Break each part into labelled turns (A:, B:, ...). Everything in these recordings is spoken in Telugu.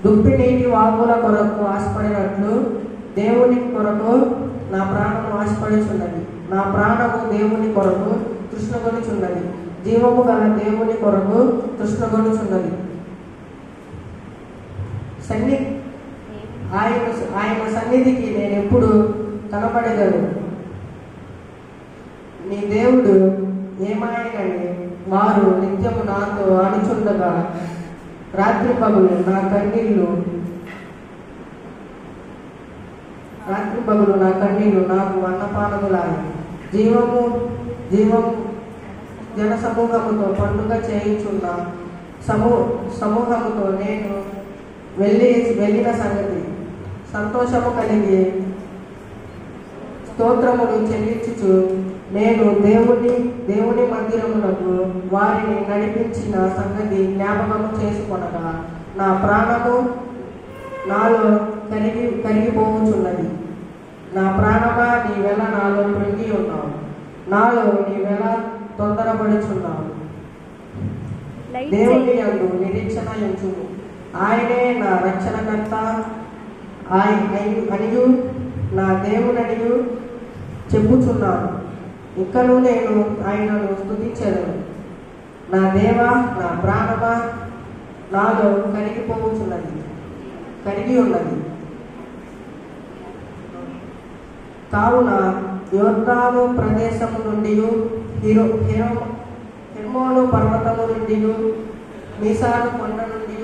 A: దుప్పి నీటి వాగుల కొరకు ఆశపడినట్లు దేవుని కొరకు నా ప్రాణము ఆశపడుచున్నది. నా ప్రాణము దేవుని కొరకు తృష్ణగొనుచున్నది. జీవము గల దేవుని కొరకు తృష్ణగొనుచున్నది. ఆయన సన్నిధికి నేను ఎప్పుడు కనబడగలను. నీ దేవుడు ఏమాయనని వారు నిత్యము నాతో ఆడుచుండగా రాత్రి పగులు నా కన్నీళ్లు నాకు అన్నపానములాయి. జీవము జన సమూహముతో పండుగ చేయుచున్న సమూహముతో నేను వెళ్ళిన సంగతి సంతోషము కలిగి స్తోత్రములు చెల్లించుచు నేను దేవుని మందిరములకు వారిని నడిపించిన సంగతి జ్ఞాపకము చేసుకొనగా నా ప్రాణము నాలో కరిగిపోవచ్చున్నది. నా ప్రాణమా నీవెల నాలో కృంగి ఉన్నావు. నాలో నీవెల తొందరపడుచున్నావు. దేవుని యందు నిరీక్షణ ఉంచుము. ఆయనే నా రక్షణకర్త అనియు నా దేవుననియు చెప్పుచున్నాను. ఇకను నేను ఆయనను స్తుతించెదను. నా దేవా, నా ప్రాణమా నాలో కరిగి ఉన్నది. కావున యోర్దాను ప్రదేశము నుండి హెర్మోను పర్వతము నుండి మీసాను కొండ నుండి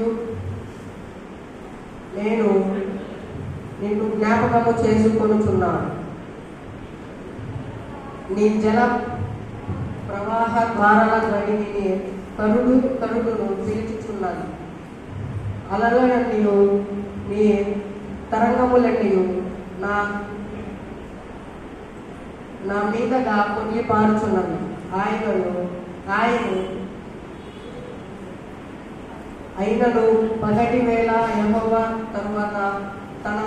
A: నేను నిన్ను జ్ఞాపకము చేసుకొనుచున్నాను. నీ జల ప్రవాహ ద్వారాల గడిని కరుడును పిలుచుచున్నది. అలలన్నీయు నీ తరంగములన్నీయు నా మీదగా పొంగి పారుచున్నది. అయినను పగటి వేళ యెహోవా తరువాత తన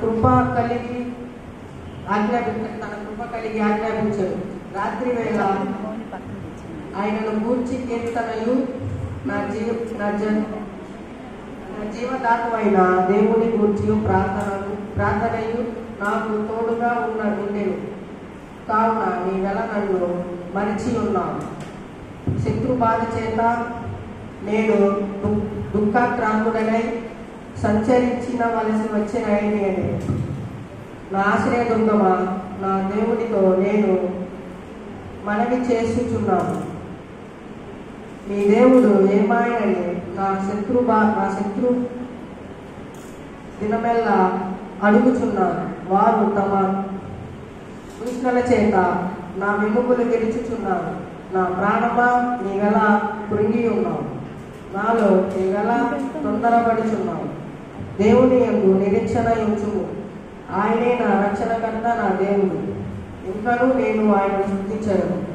A: కృప కలిగి ఆజ్ఞాపించరు. రాత్రి వేళ ఆయనను గూర్చి కీర్తనయు నా జీవదాతమైన దేవుని గూర్చి ప్రార్థనయు నాకు తోడుగా ఉండేను. కావున నీవెల నన్ను మరిచి ఉన్నావు. శత్రు బాధ చేత నేను దుఃఖాక్రాంతుడనై సంచరించవలసి వచ్చినని నా ఆశ్రయదుర్గమా, నా దేవునితో నేను మనవి చేస్తున్నాను. నీ దేవుడు ఏమాయనని నా శత్రు దినమెల్లా అడుగుచున్నారు. వారు తమ దూషణల చేత నా వెముకలు గెలుచుచున్నారు. నా ప్రాణమా నీవెల కృంగి ఉన్నావు. నాలో నీవెల తొందరపడుచున్నావు. దేవుని యందు నిరీక్షణ ఉంచుము. ఆయనే నా రక్షణకర్త, నా దేవుడు. ఇంకనూ నేను ఆయనను స్తుతించను.